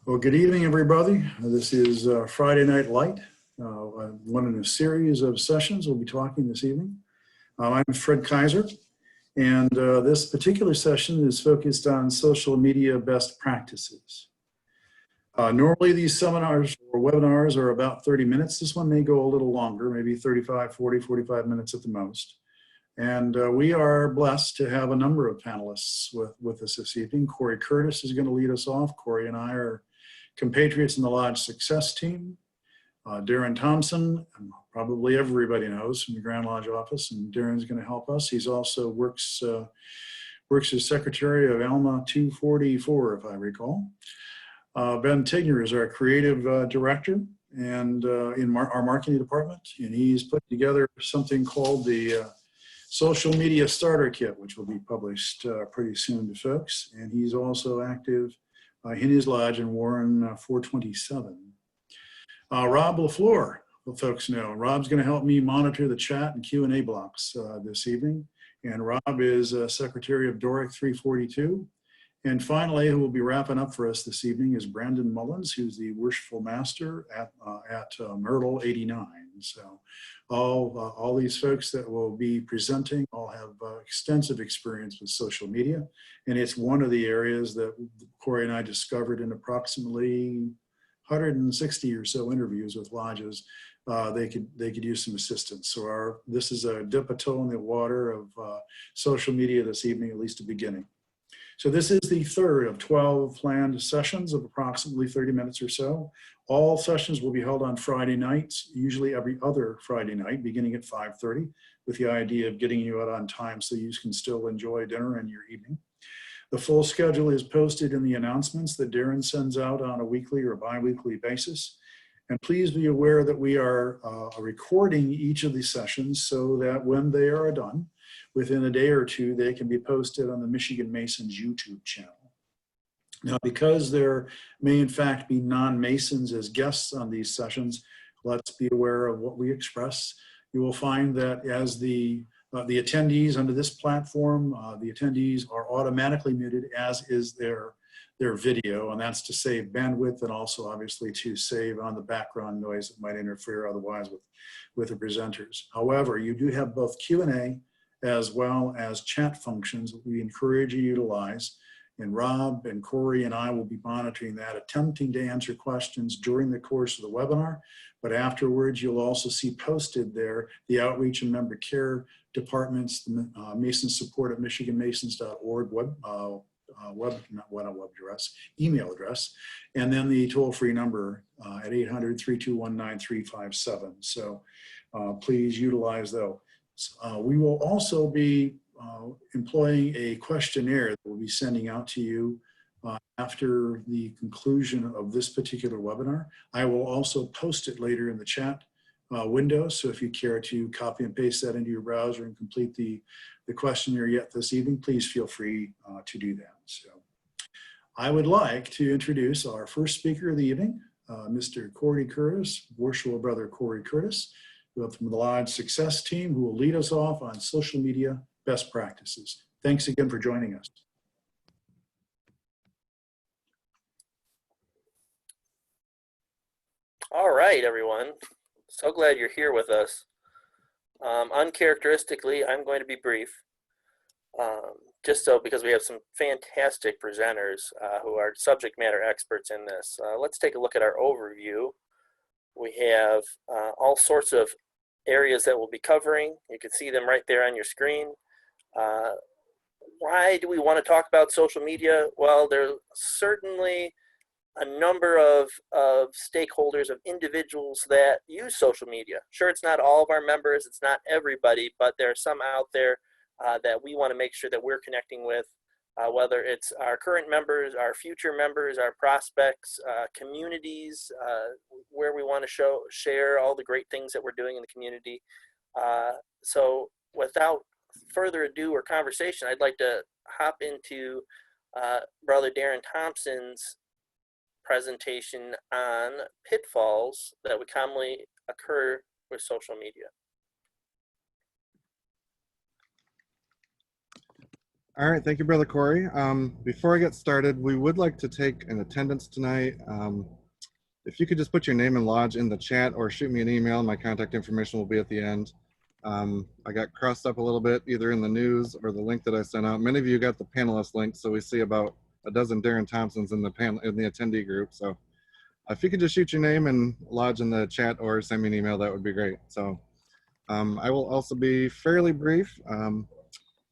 Well, good evening, everybody. This is Friday Night Light, one in a series of sessions we'll be talking this evening. I'm Fred Kaiser, and this particular session is focused on social media best practices. Normally, these seminars or webinars are about 30 minutes. This one may go a little longer, maybe 35, 40, 45 minutes at the most. And we are blessed to have a number of panelists with us this evening. Corey Curtis is going to lead us off. Corey and I are compatriots in the Lodge Success team. Darren Thompson, probably everybody knows from the Grand Lodge office, and Darren's going to help us. He's also works as secretary of ALMA 244, if I recall. Ben Tigner is our creative director and in our marketing department, and he's put together something called the Social Media Starter Kit, which will be published pretty soon to folks. And he's also active in his lodge in Warren 427. Rob LaFleur, folks know. Rob's going to help me monitor the chat and Q&A blocks this evening. And Rob is secretary of Doric 342. And finally, who will be wrapping up for us this evening is Brandon Mullins, who's the worshipful master at Myrtle 89. So all these folks that will be presenting all have extensive experience with social media. And it's one of the areas that Corey and I discovered in approximately 160 or so interviews with lodges. They could use some assistance. So this is a dip a toe in the water of social media this evening, at least a beginning. So this is the third of 12 planned sessions of approximately 30 minutes or so. All sessions will be held on Friday nights, usually every other Friday night, beginning at 5:30, with the idea of getting you out on time so you can still enjoy dinner and your evening. The full schedule is posted in the announcements that Darren sends out on a weekly or bi-weekly basis. And please be aware that we are recording each of these sessions so that when they are done, within a day or two, they can be posted on the Michigan Masons YouTube channel. Now, because there may in fact be non-Masons as guests on these sessions, let's be aware of what we express. You will find that as the attendees under this platform, the attendees are automatically muted, as is their video, and that's to save bandwidth and also obviously to save on the background noise that might interfere otherwise with the presenters. However, you do have both Q&A as well as chat functions that we encourage you to utilize. And Rob and Corey and I will be monitoring that, attempting to answer questions during the course of the webinar. But afterwards, you'll also see posted there the outreach and member care departments, the Mason support at michiganmasons.org email address, and then the toll-free number at 800-321-9357. So please utilize those. We will also be employing a questionnaire that we'll be sending out to you after the conclusion of this particular webinar. I will also post it later in the chat window, so if you care to copy and paste that into your browser and complete the questionnaire yet this evening, please feel free to do that. So I would like to introduce our first speaker of the evening, Mr. Corey Curtis, worshipful brother Corey Curtis, from the Lodge Success team, who will lead us off on social media best practices. Thanks again for joining us. All right, everyone. So glad you're here with us. Uncharacteristically, I'm going to be brief, because we have some fantastic presenters who are subject matter experts in this. Let's take a look at our overview. We have all sorts of areas that we'll be covering. You can see them right there on your screen. Why do we want to talk about social media? Well, there's certainly a number of stakeholders, of individuals that use social media. Sure, it's not all of our members, it's not everybody, but there are some out there that we want to make sure that we're connecting with, whether it's our current members, our future members, our prospects, communities, where we want to share all the great things that we're doing in the community. So without further ado or conversation, I'd like to hop into Brother Darren Thompson's presentation on pitfalls that would commonly occur with social media. All right, thank you, Brother Corey. Before I get started, we would like to take an attendance tonight. If you could just put your name and lodge in the chat or shoot me an email, my contact information will be at the end. I got crossed up a little bit, either in the news or the link that I sent out. Many of you got the panelist link, so we see about a dozen Darren Thompsons in the attendee group. So if you could just shoot your name and lodge in the chat or send me an email, that would be great. So I will also be fairly brief.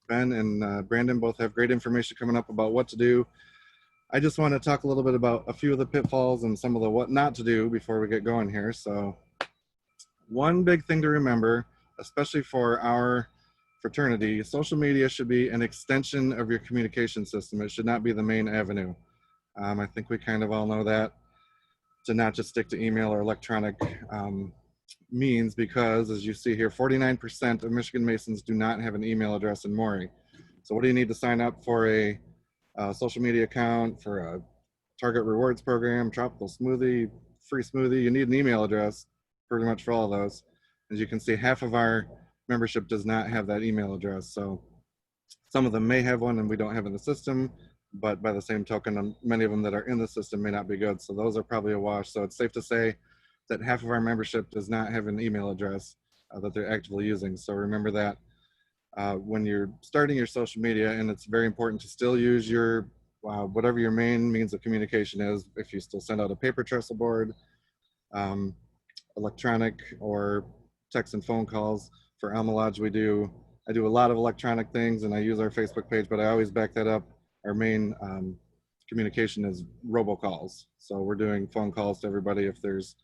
Ben and Brandon both have great information coming up about what to do. I just want to talk a little bit about a few of the pitfalls and some of the what not to do before we get going here. So one big thing to remember, especially for our fraternity, social media should be an extension of your communication system. It should not be the main avenue. I think we kind of all know that, to not just stick to email or electronic means, because as you see here, 49% of Michigan Masons do not have an email address in Maury. So what do you need to sign up for a social media account, for a Target Rewards program, tropical smoothie, free smoothie? You need an email address pretty much for all of those. As you can see, half of our membership does not have that email address. So some of them may have one and we don't have in the system, but by the same token, many of them that are in the system may not be good. So those are probably a wash. So it's safe to say that half of our membership does not have an email address that they're actively using. So remember that when you're starting your social media, and it's very important to still use your, whatever your main means of communication is. If you still send out a paper trestle board, electronic, or text and phone calls. For Alma Lodge, I do a lot of electronic things, and I use our Facebook page, but I always back that up. Our main communication is robocalls. So we're doing phone calls to everybody if there's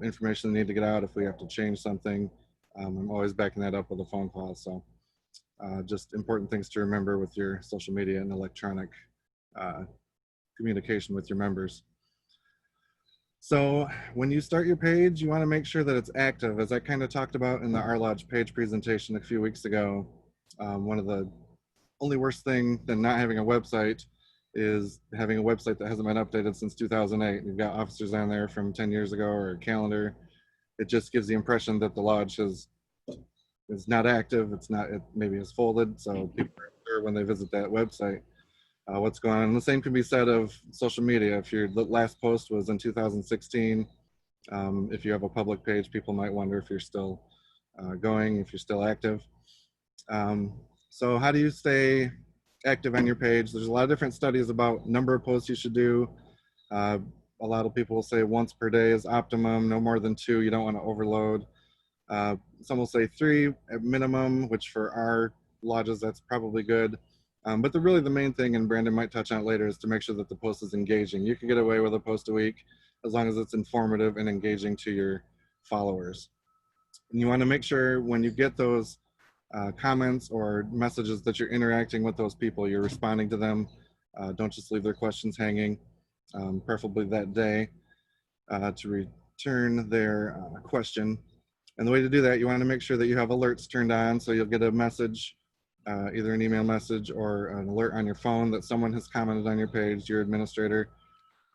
information they need to get out, if we have to change something. I'm always backing that up with a phone call. So just important things to remember with your social media and electronic communication with your members. So when you start your page, you want to make sure that it's active. As I kind of talked about in the Our Lodge page presentation a few weeks ago, one of the only worst thing than not having a website is having a website that hasn't been updated since 2008. You've got officers on there from 10 years ago, or a calendar. It just gives the impression that the lodge is not active. It maybe is folded. So people are sure when they visit that website what's going on. And the same can be said of social media. If your last post was in 2016, if you have a public page, people might wonder if you're still going, if you're still active. So how do you stay active on your page? There's a lot of different studies about number of posts you should do. A lot of people will say once per day is optimum, no more than 2. You don't want to overload. Some will say 3 at minimum, which for our lodges, that's probably good. But really the main thing, and Brandon might touch on it later, is to make sure that the post is engaging. You can get away with a post a week as long as it's informative and engaging to your followers. And you want to make sure when you get those comments or messages that you're interacting with those people, you're responding to them. Don't just leave their questions hanging, preferably that day, to return their question. And the way to do that, you want to make sure that you have alerts turned on, so you'll get a message, either an email message or an alert on your phone that someone has commented on your page, your administrator.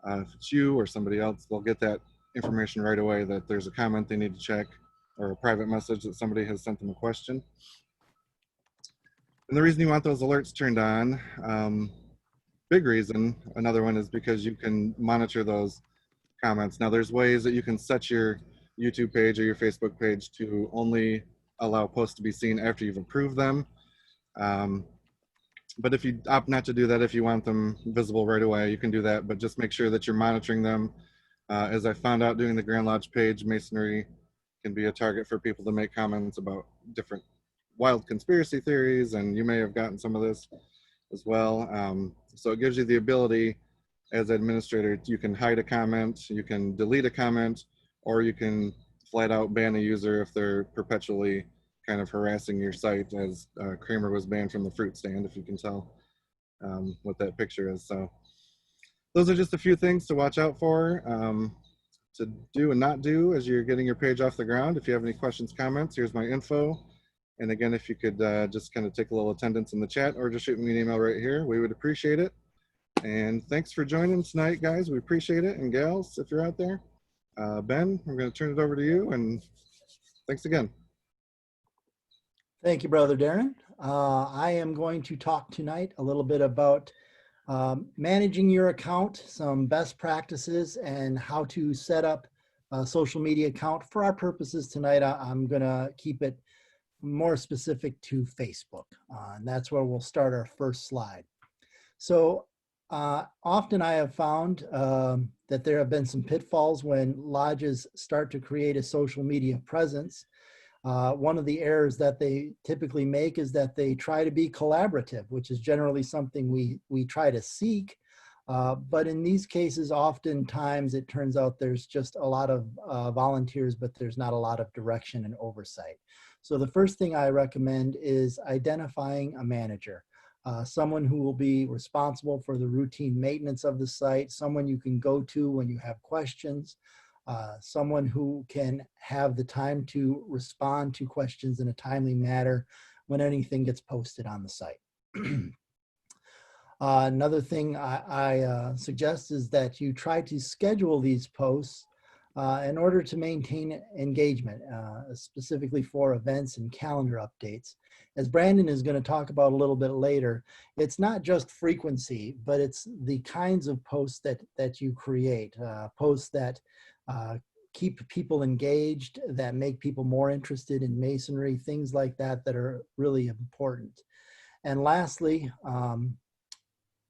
If it's you or somebody else, they'll get that information right away that there's a comment they need to check, or a private message that somebody has sent them a question. And the reason you want those alerts turned on, big reason, another one, is because you can monitor those comments. Now there's ways that you can set your YouTube page or your Facebook page to only allow posts to be seen after you've approved them. But if you opt not to do that, if you want them visible right away, you can do that, but just make sure that you're monitoring them. As I found out doing the Grand Lodge page, masonry can be a target for people to make comments about different wild conspiracy theories, and you may have gotten some of this as well. So it gives you the ability as administrator, you can hide a comment, you can delete a comment, or you can flat out ban a user if they're perpetually kind of harassing your site, as Kramer was banned from the fruit stand, if you can tell what that picture is. So those are just a few things to watch out for, to do and not do as you're getting your page off the ground. If you have any questions, comments, here's my info. And again, if you could just kind of take a little attendance in the chat, or just shoot me an email right here, we would appreciate it. And thanks for joining tonight, guys. We appreciate it. And gals, if you're out there. Ben, I'm going to turn it over to you, and thanks again. Thank you, Brother Darren. I am going to talk tonight a little bit about managing your account, some best practices, and how to set up a social media account. For our purposes tonight, I'm going to keep it more specific to Facebook, and that's where we'll start our first slide. So often I have found that there have been some pitfalls when lodges start to create a social media presence. One of the errors that they typically make is that they try to be collaborative, which is generally something we try to seek. But in these cases, oftentimes it turns out there's just a lot of volunteers, but there's not a lot of direction and oversight. So the first thing I recommend is identifying a manager. Someone who will be responsible for the routine maintenance of the site, someone you can go to when you have questions, someone who can have the time to respond to questions in a timely manner when anything gets posted on the site. Another thing I suggest is that you try to schedule these posts in order to maintain engagement, specifically for events and calendar updates. As Brandon is going to talk about a little bit later, it's not just frequency, but it's the kinds of posts that you create, posts that keep people engaged, that make people more interested in masonry, things like that that are really important. And lastly,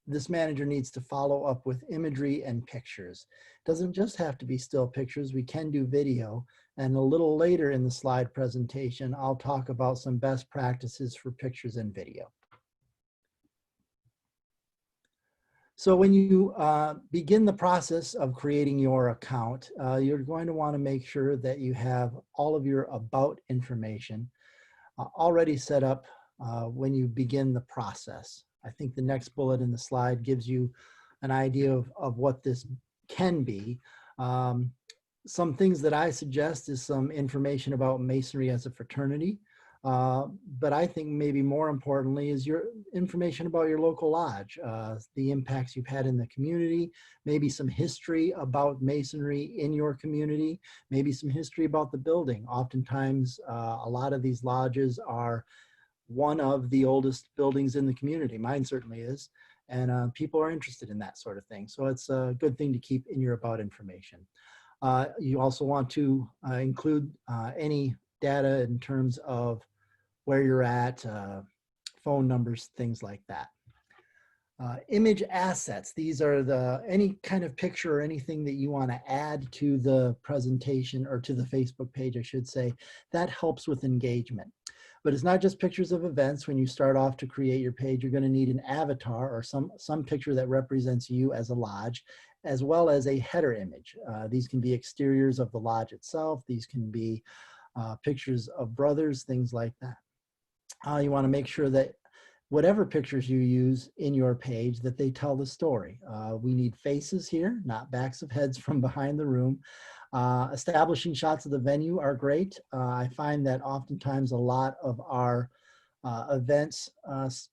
this manager needs to follow up with imagery and pictures. It doesn't just have to be still pictures, we can do video. And a little later in the slide presentation, I'll talk about some best practices for pictures and video. So when you begin the process of creating your account, you're going to want to make sure that you have all of your about information already set up when you begin the process. I think the next bullet in the slide gives you an idea of what this can be. Some things that I suggest is some information about Masonry as a fraternity. But I think maybe more importantly is your information about your local lodge, the impacts you've had in the community, maybe some history about Masonry in your community, maybe some history about the building. Oftentimes, a lot of these lodges are one of the oldest buildings in the community. Mine certainly is. And people are interested in that sort of thing. So it's a good thing to keep in your about information. You also want to include any data in terms of where you're at, phone numbers, things like that. Image assets, these are any kind of picture or anything that you want to add to the presentation or to the Facebook page, I should say, that helps with engagement. But it's not just pictures of events. When you start off to create your page, you're going to need an avatar or some picture that represents you as a lodge, as well as a header image. These can be exteriors of the lodge itself. These can be pictures of brothers, things like that. You want to make sure that whatever pictures you use in your page, that they tell the story. We need faces here, not backs of heads from behind the room. Establishing shots of the venue are great. I find that oftentimes a lot of our events,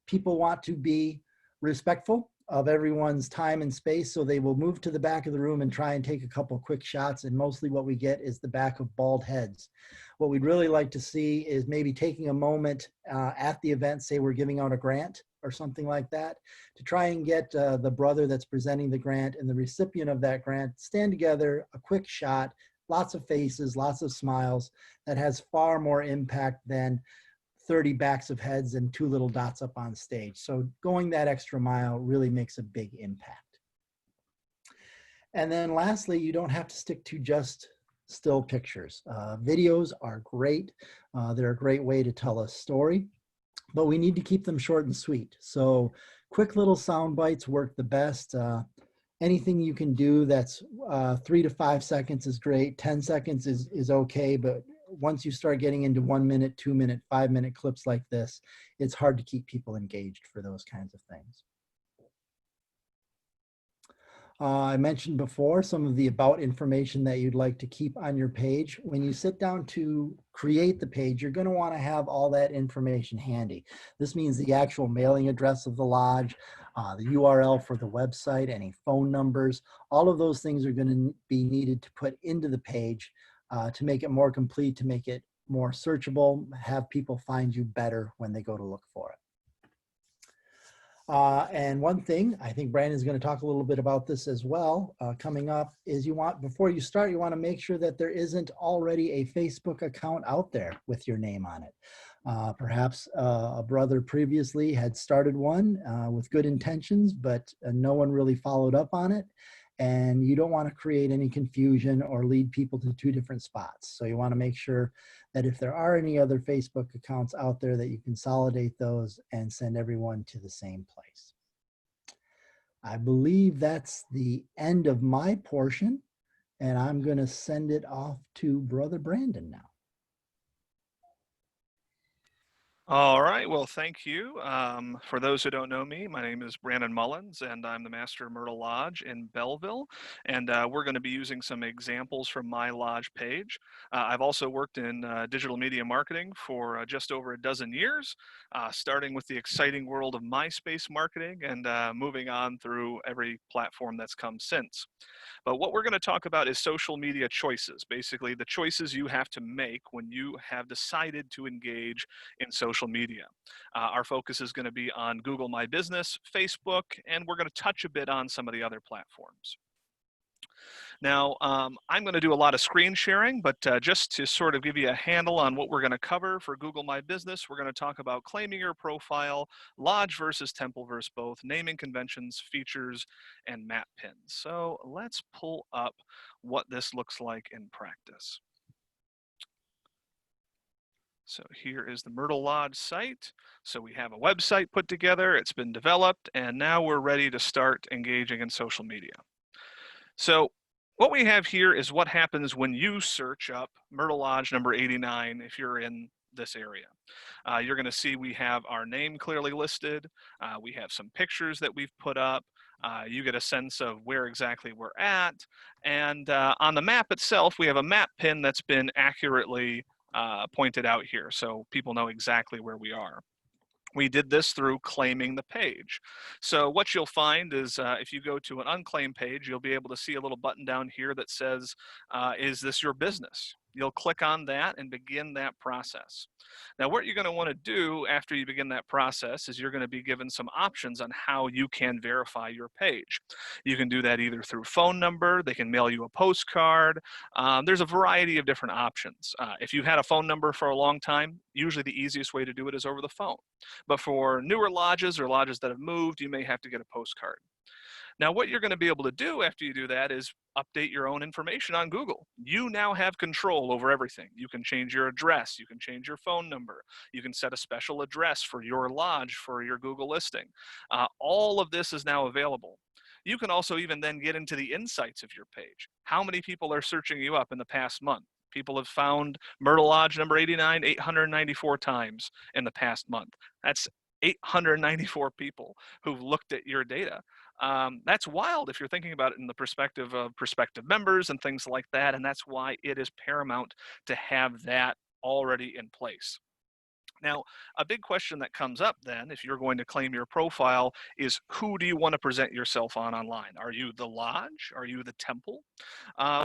people want to be respectful of everyone's time and space, so they will move to the back of the room and try and take a couple quick shots, and mostly what we get is the back of bald heads. What we'd really like to see is maybe taking a moment at the event, say we're giving out a grant or something like that, to try and get the brother that's presenting the grant and the recipient of that grant stand together, a quick shot, lots of faces, lots of smiles. That has far more impact than 30 backs of heads and 2 little dots up on stage. So going that extra mile really makes a big impact. And then lastly, you don't have to stick to just still pictures. Videos are great. They're a great way to tell a story, but we need to keep them short and sweet. So quick little sound bites work the best. Anything you can do that's 3 to 5 seconds is great. 10 seconds is okay, but once you start getting into 1 minute, 2 minute, 5 minute clips like this, it's hard to keep people engaged for those kinds of things. I mentioned before some of the about information that you'd like to keep on your page. When you sit down to create the page, you're going to want to have all that information handy. This means the actual mailing address of the lodge, the URL for the website, any phone numbers, all of those things are going to be needed to put into the page to make it more complete, to make it more searchable, have people find you better when they go to look for it. And one thing, I think Brandon's going to talk a little bit about this as well, coming up, is before you start, you want to make sure that there isn't already a Facebook account out there with your name on it. Perhaps a brother previously had started one with good intentions, but no one really followed up on it. And you don't want to create any confusion or lead people to two different spots. So you want to make sure that if there are any other Facebook accounts out there, that you consolidate those and send everyone to the same place. I believe that's the end of my portion, and I'm going to send it off to Brother Brandon now. All right, well, thank you. For those who don't know me, my name is Brandon Mullins, and I'm the Master of Myrtle Lodge in Belleville, and we're going to be using some examples from my lodge page. I've also worked in digital media marketing for just over a dozen years, starting with the exciting world of MySpace marketing and moving on through every platform that's come since. But what we're going to talk about is social media choices, basically the choices you have to make when you have decided to engage in social media. Our focus is going to be on Google My Business, Facebook, and we're going to touch a bit on some of the other platforms. Now, I'm going to do a lot of screen sharing, but just to sort of give you a handle on what we're going to cover for Google My Business, we're going to talk about claiming your profile, lodge versus temple versus both, naming conventions, features, and map pins. So let's pull up what this looks like in practice. So here is the Myrtle Lodge site. So we have a website put together, it's been developed, and now we're ready to start engaging in social media. So what we have here is what happens when you search up Myrtle Lodge number 89 if you're in this area. You're going to see we have our name clearly listed. We have some pictures that we've put up. You get a sense of where exactly we're at. And on the map itself, we have a map pin that's been accurately pointed out here, so people know exactly where we are. We did this through claiming the page. So what you'll find is if you go to an unclaimed page, you'll be able to see a little button down here that says, is this your business? You'll click on that and begin that process. Now, what you're going to want to do after you begin that process is you're going to be given some options on how you can verify your page. You can do that either through phone number, they can mail you a postcard. There's a variety of different options. If you've had a phone number for a long time, usually the easiest way to do it is over the phone. But for newer lodges or lodges that have moved, you may have to get a postcard. Now, what you're going to be able to do after you do that is update your own information on Google. You now have control over everything. You can change your address. You can change your phone number. You can set a special address for your lodge for your Google listing. All of this is now available. You can also even then get into the insights of your page. How many people are searching you up in the past month? People have found Myrtle Lodge number 89 894 times in the past month. That's 894 people who've looked at your data. That's wild if you're thinking about it in the perspective of prospective members and things like that, and that's why it is paramount to have that already in place. Now, a big question that comes up then, if you're going to claim your profile, is who do you want to present yourself on online? Are you the lodge? Are you the temple?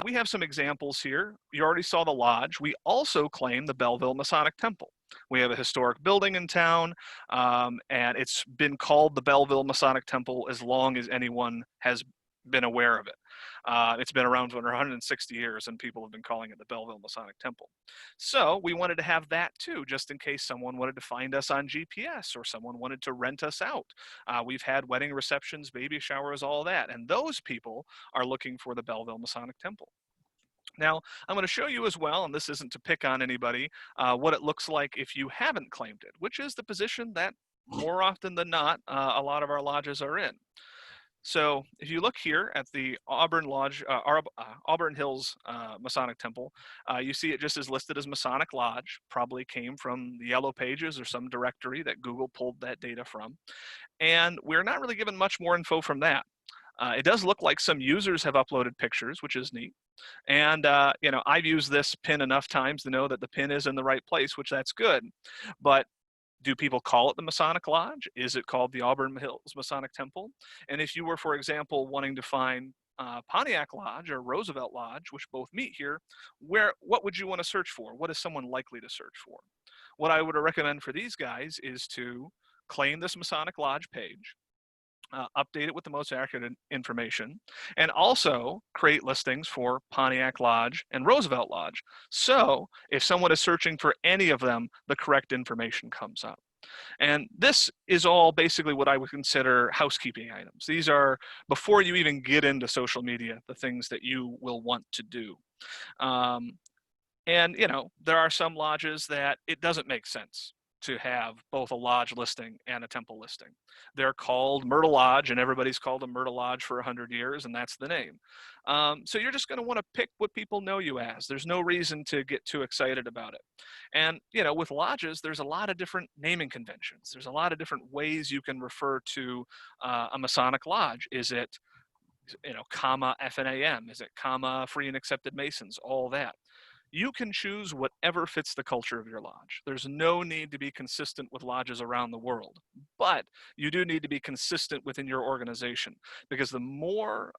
We have some examples here. You already saw the lodge. We also claim the Belleville Masonic Temple. We have a historic building in town, and it's been called the Belleville Masonic Temple as long as anyone has been aware of it. It's been around for 160 years, and people have been calling it the Belleville Masonic Temple. So we wanted to have that too, just in case someone wanted to find us on GPS or someone wanted to rent us out. We've had wedding receptions, baby showers, all that, and those people are looking for the Belleville Masonic Temple. Now, I'm going to show you as well, and this isn't to pick on anybody, what it looks like if you haven't claimed it, which is the position that more often than not, a lot of our lodges are in. So if you look here at the Auburn Lodge, Auburn Hills Masonic Temple, you see it just is listed as Masonic Lodge, probably came from the Yellow Pages or some directory that Google pulled that data from. And we're not really given much more info from that. It does look like some users have uploaded pictures, which is neat. And, you know, I've used this pin enough times to know that the pin is in the right place, which that's good. But do people call it the Masonic Lodge? Is it called the Auburn Hills Masonic Temple? And if you were, for example, wanting to find Pontiac Lodge or Roosevelt Lodge, which both meet here, what would you want to search for? What is someone likely to search for? What I would recommend for these guys is to claim this Masonic Lodge page, update it with the most accurate information, and also create listings for Pontiac Lodge and Roosevelt Lodge. So if someone is searching for any of them, the correct information comes up. And this is all basically what I would consider housekeeping items. These are, before you even get into social media, the things that you will want to do. And, you know, there are some lodges that it doesn't make sense to have both a lodge listing and a temple listing. They're called Myrtle Lodge, and everybody's called them Myrtle Lodge for 100 years, and that's the name. So you're just going to want to pick what people know you as. There's no reason to get too excited about it. And, you know, with lodges, there's a lot of different naming conventions. There's a lot of different ways you can refer to a Masonic Lodge. Is it, you know, comma FNAM? Is it comma Free and Accepted Masons? All that. You can choose whatever fits the culture of your lodge. There's no need to be consistent with lodges around the world, but you do need to be consistent within your organization, because the more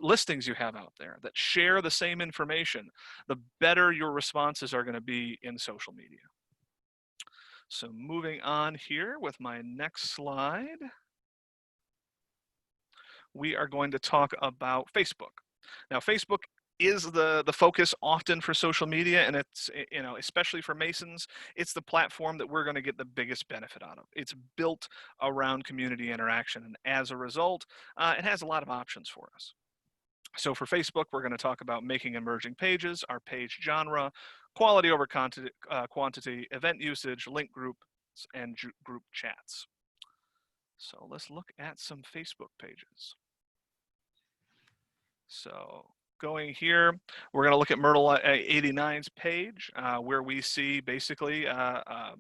listings you have out there that share the same information, the better your responses are going to be in social media. So moving on here with my next slide, we are going to talk about Facebook. Now, Facebook is the focus often for social media, and it's, you know, especially for Masons, it's the platform that we're going to get the biggest benefit out of. It's built around community interaction, and as a result, it has a lot of options for us. So for Facebook, we're going to talk about making emerging pages, our page genre, quality over quantity, event usage, link groups, and group chats. So let's look at some Facebook pages. So going here, we're going to look at Myrtle 89's page, where we see basically a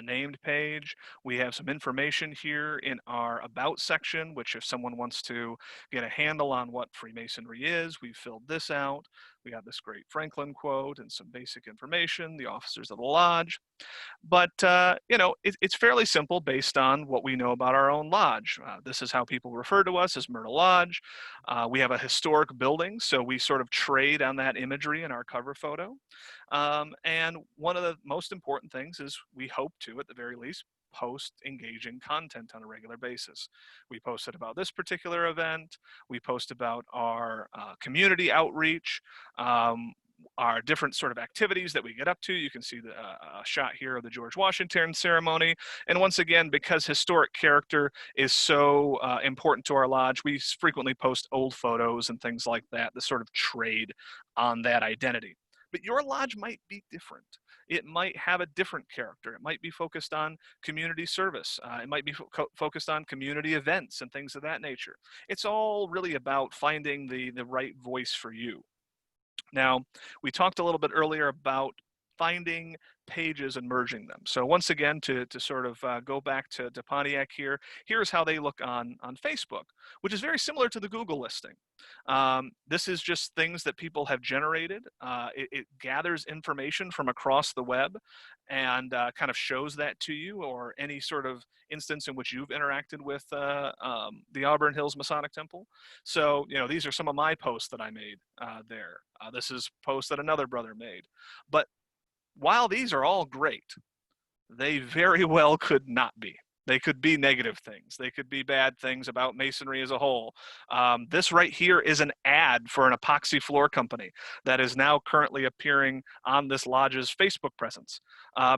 named page. We have some information here in our About section, which if someone wants to get a handle on what Freemasonry is, we've filled this out. We have this great Franklin quote and some basic information, the officers of the lodge. But, you know, it's fairly simple based on what we know about our own lodge. This is how people refer to us, as Myrtle Lodge. We have a historic building, so we sort of trade on that imagery in our cover photo. And one of the most important things is we hope to, at the very least, post engaging content on a regular basis. We posted about this particular event. We post about our community outreach, our different sort of activities that we get up to. You can see the shot here of the George Washington ceremony. And once again, because historic character is so important to our lodge, we frequently post old photos and things like that, the sort of trade on that identity. But your lodge might be different. It might have a different character. It might be focused on community service. It might be focused on community events and things of that nature. It's all really about finding the right voice for you. Now, we talked a little bit earlier about finding pages and merging them. So once again, to sort of go back to Pontiac here, here's how they look on Facebook, which is very similar to the Google listing. This is just things that people have generated. It gathers information from across the web and kind of shows that to you, or any sort of instance in which you've interacted with the Auburn Hills Masonic Temple. So, you know, these are some of my posts that I made there. This is posts that another brother made. But while these are all great, they very well could not be. They could be negative things. They could be bad things about Masonry as a whole. This right here is an ad for an epoxy floor company that is now currently appearing on this lodge's Facebook presence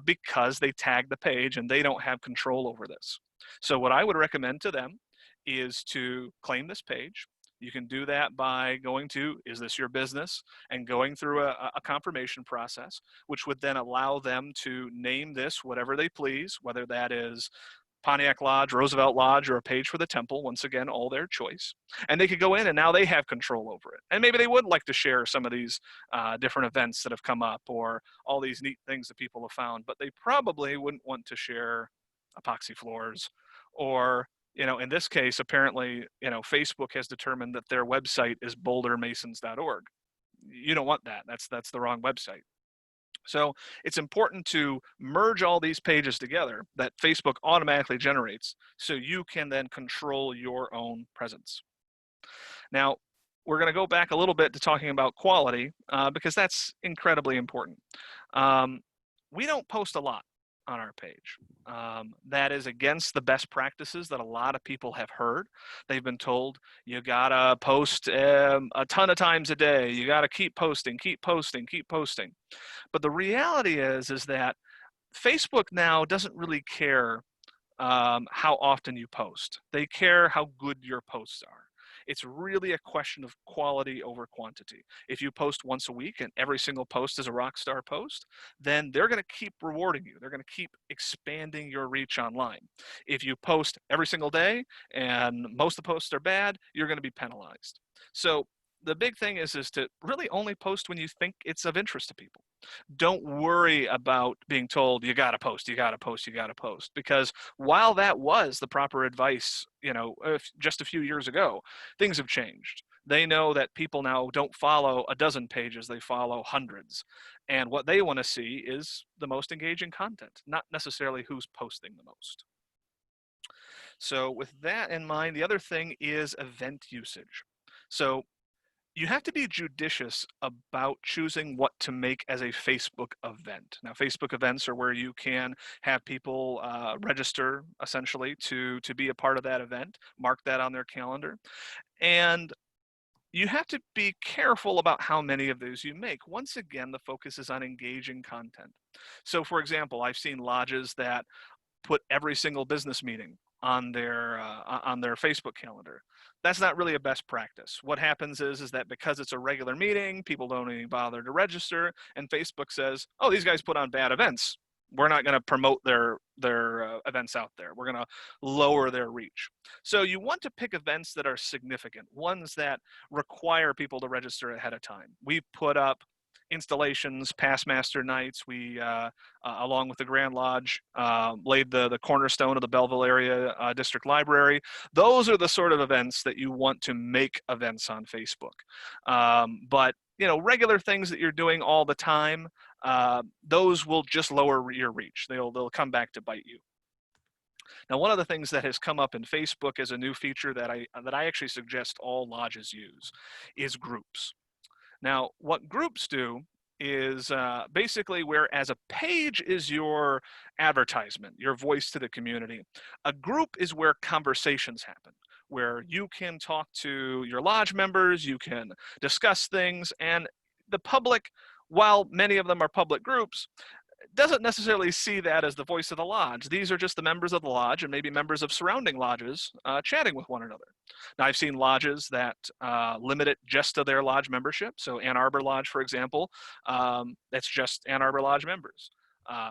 because they tagged the page and they don't have control over this. So what I would recommend to them is to claim this page. You can do that by going to, is this your business? And going through a confirmation process, which would then allow them to name this whatever they please, whether that is Pontiac Lodge, Roosevelt Lodge, or a page for the temple. Once again, all their choice. And they could go in and now they have control over it. And maybe they would like to share some of these different events that have come up, or all these neat things that people have found, but they probably wouldn't want to share epoxy floors, or, you know, in this case, apparently, you know, Facebook has determined that their website is bouldermasons.org. You don't want that. That's the wrong website. So it's important to merge all these pages together that Facebook automatically generates, so you can then control your own presence. Now, we're going to go back a little bit to talking about quality because that's incredibly important. We don't post a lot on our page. That is against the best practices that a lot of people have heard. They've been told you gotta post a ton of times a day. You gotta keep posting, keep posting, keep posting. But the reality is that Facebook now doesn't really care how often you post. They care how good your posts are. It's really a question of quality over quantity. If you post once a week and every single post is a rock star post, then they're going to keep rewarding you. They're going to keep expanding your reach online. If you post every single day and most of the posts are bad, you're going to be penalized. So the big thing is to really only post when you think it's of interest to people. Don't worry about being told you got to post, you got to post, you got to post, because while that was the proper advice, just a few years ago, things have changed. They know that people now don't follow a dozen pages, they follow hundreds. And what they want to see is the most engaging content, not necessarily who's posting the most. So with that in mind, the other thing is event usage. So you have to be judicious about choosing what to make as a Facebook event. Now, Facebook events are where you can have people register essentially to be a part of that event, mark that on their calendar. And you have to be careful about how many of those you make. Once again, the focus is on engaging content. So for example, I've seen lodges that put every single business meeting on their Facebook calendar. That's not really a best practice. What happens is that because it's a regular meeting, people don't even bother to register, and Facebook says, "Oh, these guys put on bad events. We're not going to promote their events out there. We're going to lower their reach." So you want to pick events that are significant, ones that require people to register ahead of time. We put up installations, past master nights. We, along with the Grand Lodge, laid the cornerstone of the Belleville area district library. Those are the sort of events that you want to make events on Facebook. But regular things that you're doing all the time, those will just lower your reach. They'll come back to bite you. Now, one of the things that has come up in Facebook as a new feature that I actually suggest all lodges use is groups. Now, what groups do is basically whereas a page is your advertisement, your voice to the community, a group is where conversations happen, where you can talk to your lodge members, you can discuss things, and the public, while many of them are public groups, doesn't necessarily see that as the voice of the lodge. These are just the members of the lodge and maybe members of surrounding lodges chatting with one another. Now, I've seen lodges that limit it just to their lodge membership. So Ann Arbor Lodge, for example, that's just Ann Arbor Lodge members.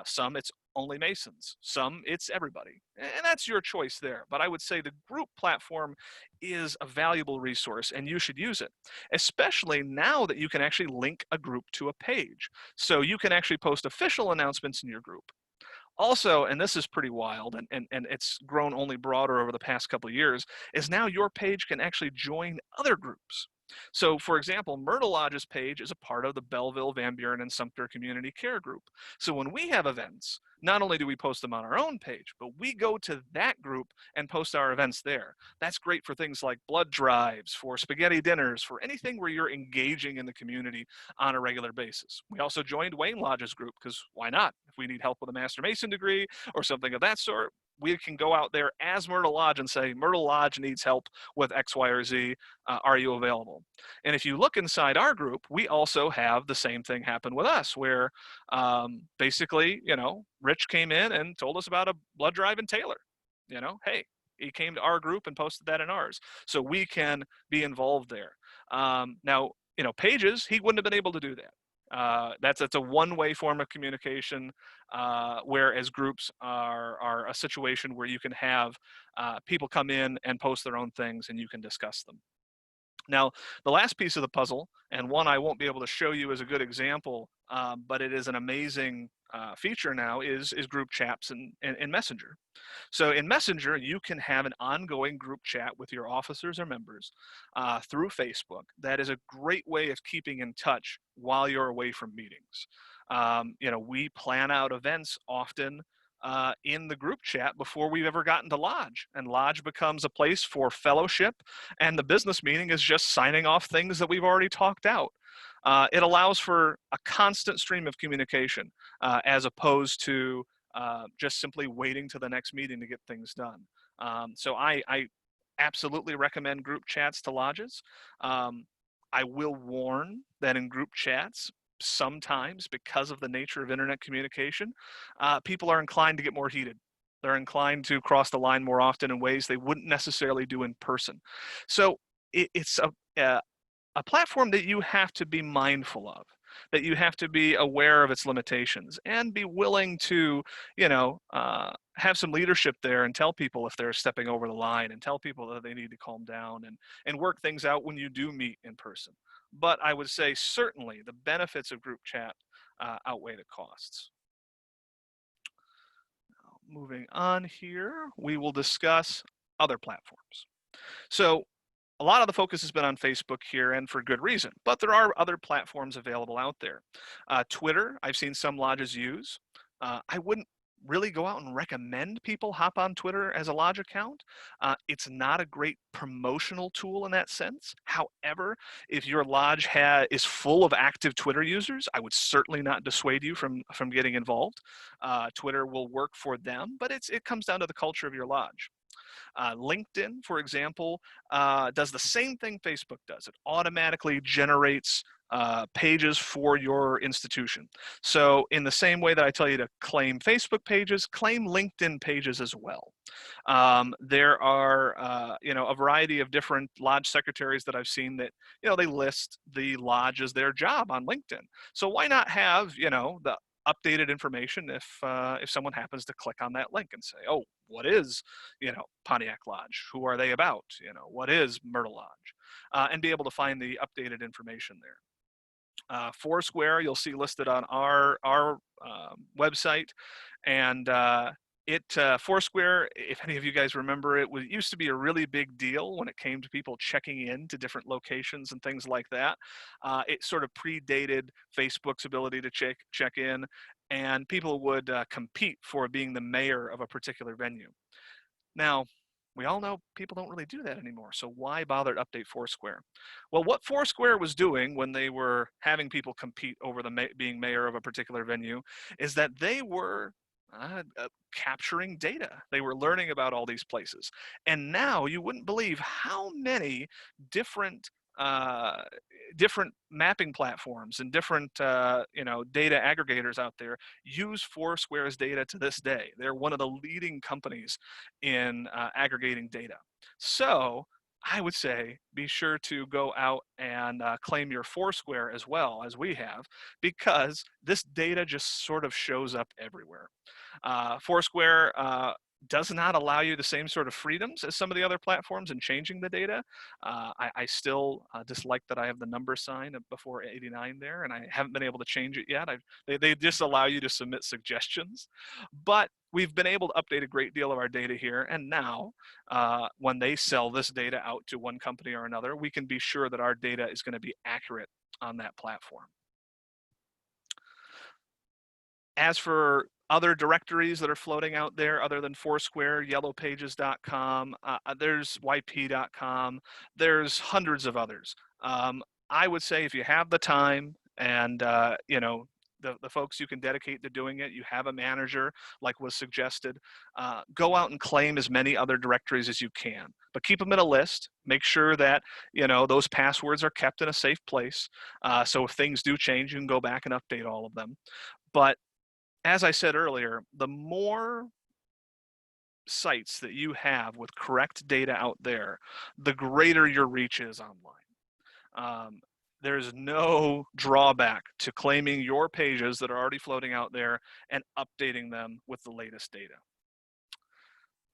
Some it's only Masons. Some it's everybody. And that's your choice there. But I would say the group platform is a valuable resource and you should use it, especially now that you can actually link a group to a page. So you can actually post official announcements in your group. Also, and this is pretty wild, and it's grown only broader over the past couple of years, is now your page can actually join other groups. So, for example, Myrtle Lodge's page is a part of the Belleville, Van Buren, and Sumter Community Care Group. So when we have events, not only do we post them on our own page, but we go to that group and post our events there. That's great for things like blood drives, for spaghetti dinners, for anything where you're engaging in the community on a regular basis. We also joined Wayne Lodge's group because why not? If we need help with a Master Mason degree or something of that sort, we can go out there as Myrtle Lodge and say, Myrtle Lodge needs help with X, Y, or Z. Are you available? And if you look inside our group, we also have the same thing happen with us where basically, Rich came in and told us about a blood drive in Taylor. Hey, he came to our group and posted that in ours. So we can be involved there. Now, Pages, he wouldn't have been able to do that. That's a one-way form of communication, whereas groups are a situation where you can have people come in and post their own things and you can discuss them. Now, the last piece of the puzzle, and one I won't be able to show you as a good example, but it is an amazing feature now, is group chats in Messenger. So in Messenger, you can have an ongoing group chat with your officers or members through Facebook. That is a great way of keeping in touch while you're away from meetings. We plan out events often in the group chat before we've ever gotten to Lodge. And Lodge becomes a place for fellowship, and the business meeting is just signing off things that we've already talked out. It allows for a constant stream of communication as opposed to just simply waiting to the next meeting to get things done. So I absolutely recommend group chats to lodges. I will warn that in group chats, sometimes because of the nature of internet communication, people are inclined to get more heated. They're inclined to cross the line more often in ways they wouldn't necessarily do in person. So it's a platform that you have to be mindful of, that you have to be aware of its limitations and be willing to, have some leadership there and tell people if they're stepping over the line and tell people that they need to calm down and work things out when you do meet in person. But I would say certainly the benefits of group chat outweigh the costs. Now, moving on here, we will discuss other platforms. So a lot of the focus has been on Facebook here, and for good reason, but there are other platforms available out there. Twitter, I've seen some lodges use. I wouldn't really go out and recommend people hop on Twitter as a lodge account. It's not a great promotional tool in that sense. However, if your lodge is full of active Twitter users, I would certainly not dissuade you from getting involved. Twitter will work for them, but it comes down to the culture of your lodge. LinkedIn, for example, does the same thing Facebook does. It automatically generates pages for your institution. So in the same way that I tell you to claim Facebook pages, claim LinkedIn pages as well. There are, a variety of different lodge secretaries that I've seen that, they list the lodge as their job on LinkedIn. So why not have, the updated information if someone happens to click on that link and say, oh, what is, Pontiac Lodge? Who are they about? What is Myrtle Lodge? And be able to find the updated information there. Foursquare, you'll see listed on our website, and Foursquare, if any of you guys remember, it used to be a really big deal when it came to people checking in to different locations and things like that. It sort of predated Facebook's ability to check in, and people would compete for being the mayor of a particular venue. Now, we all know people don't really do that anymore, so why bother to update Foursquare? Well, what Foursquare was doing when they were having people compete over being mayor of a particular venue is that they were capturing data. They were learning about all these places. And now you wouldn't believe how many different mapping platforms and different data aggregators out there use Foursquare's data to this day. They're one of the leading companies in aggregating data. So I would say be sure to go out and claim your Foursquare as well, as we have, because this data just sort of shows up everywhere. Foursquare does not allow you the same sort of freedoms as some of the other platforms in changing the data. I still dislike that I have the number sign before 89 there, and I haven't been able to change it yet. They just allow you to submit suggestions. But we've been able to update a great deal of our data here, and now when they sell this data out to one company or another, we can be sure that our data is going to be accurate on that platform. As for other directories that are floating out there other than Foursquare, yellowpages.com, there's yp.com, there's hundreds of others. I would say if you have the time and the folks you can dedicate to doing it, you have a manager like was suggested, go out and claim as many other directories as you can, but keep them in a list. Make sure that those passwords are kept in a safe place, so if things do change, you can go back and update all of them. But as I said earlier, the more sites that you have with correct data out there, the greater your reach is online. There's no drawback to claiming your pages that are already floating out there and updating them with the latest data.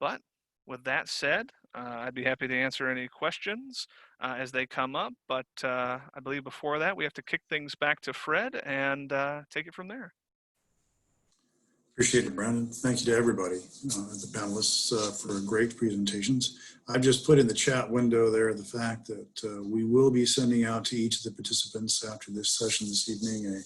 But with that said, I'd be happy to answer any questions as they come up. But I believe before that, we have to kick things back to Fred and take it from there. Appreciate it, Brandon. Thank you to everybody, the panelists, for great presentations. I've just put in the chat window there the fact that we will be sending out to each of the participants after this session this evening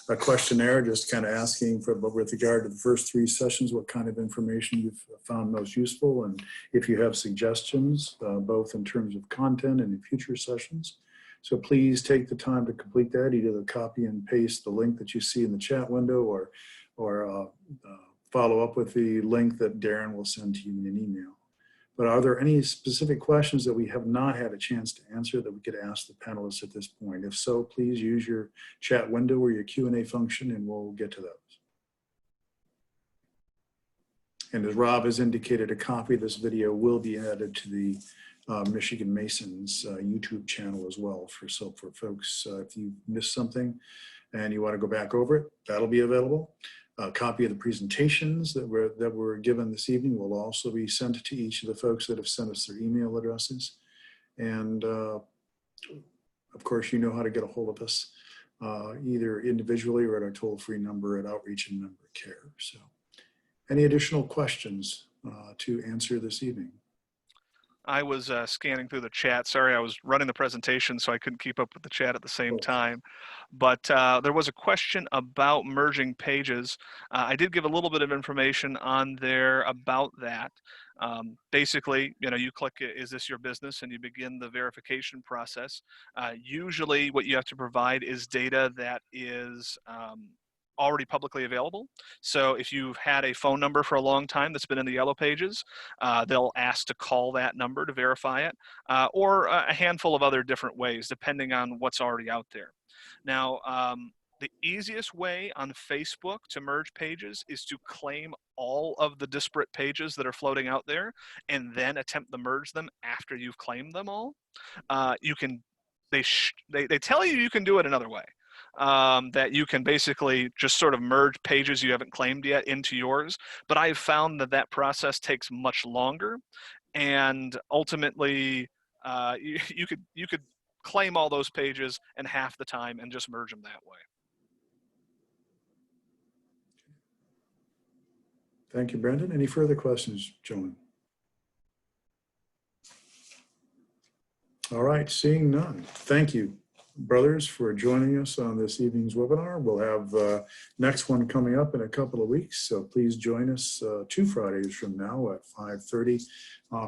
a questionnaire, just kind of asking for, but with regard to the first 3 sessions, what kind of information you've found most useful, and if you have suggestions, both in terms of content and in future sessions. So please take the time to complete that, either copy and paste the link that you see in the chat window, or follow up with the link that Darren will send to you in an email. But are there any specific questions that we have not had a chance to answer that we could ask the panelists at this point? If so, please use your chat window or your Q&A function and we'll get to those. And as Rob has indicated, a copy of this video will be added to the Michigan Masons YouTube channel as well for folks, if you missed something and you want to go back over it, that'll be available. A copy of the presentations that were given this evening will also be sent to each of the folks that have sent us their email addresses. And of course, you know how to get a hold of us, either individually or at our toll-free number at Outreach and Member Care. So any additional questions to answer this evening? I was scanning through the chat. Sorry, I was running the presentation, so I couldn't keep up with the chat at the same time. But there was a question about merging pages. I did give a little bit of information on there about that. Basically, you click, is this your business? And you begin the verification process. Usually what you have to provide is data that is already publicly available. So if you've had a phone number for a long time that's been in the yellow pages, they'll ask to call that number to verify it, or a handful of other different ways, depending on what's already out there. Now, the easiest way on Facebook to merge pages is to claim all of the disparate pages that are floating out there and then attempt to merge them after you've claimed them all. They tell you can do it another way. That you can basically just sort of merge pages you haven't claimed yet into yours. But I've found that process takes much longer, and ultimately you could claim all those pages in half the time and just merge them that way. Thank you, Brendan. Any further questions, Joan? All right, seeing none. Thank you, brothers, for joining us on this evening's webinar. We'll have next one coming up in a couple of weeks, so please join us 2 Fridays from now at 5:30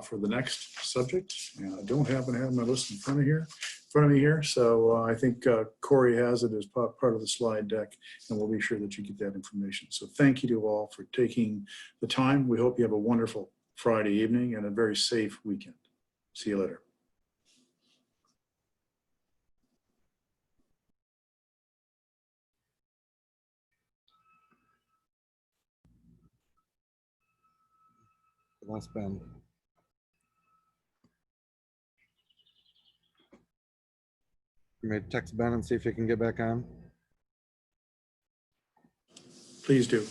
for the next subject. And I don't happen to have my list in front of me here, so I think Corey has it as part of the slide deck, and we'll be sure that you get that information. So thank you to all for taking the time. We hope you have a wonderful Friday evening and a very safe weekend. See you later. Lost Ben. You may text Ben and see if he can get back on. Please do.